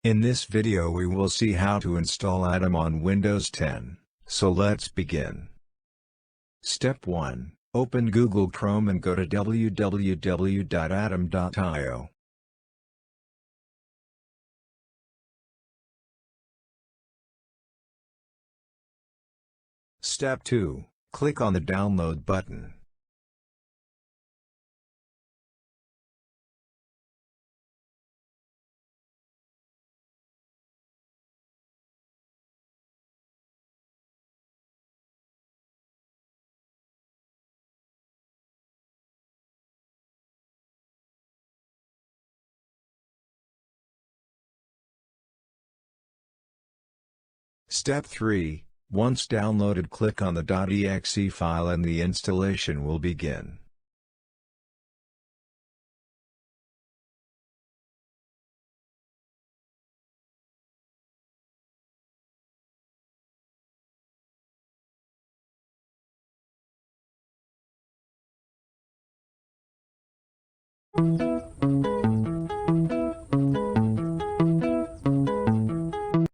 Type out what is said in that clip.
In this video we will see how to install Atom on Windows 10, so let's begin. Step 1. Open Google Chrome and go to www.atom.io. Step 2. Click on the Download button. Step 3. Once downloaded, click on the .exe file and the installation will begin.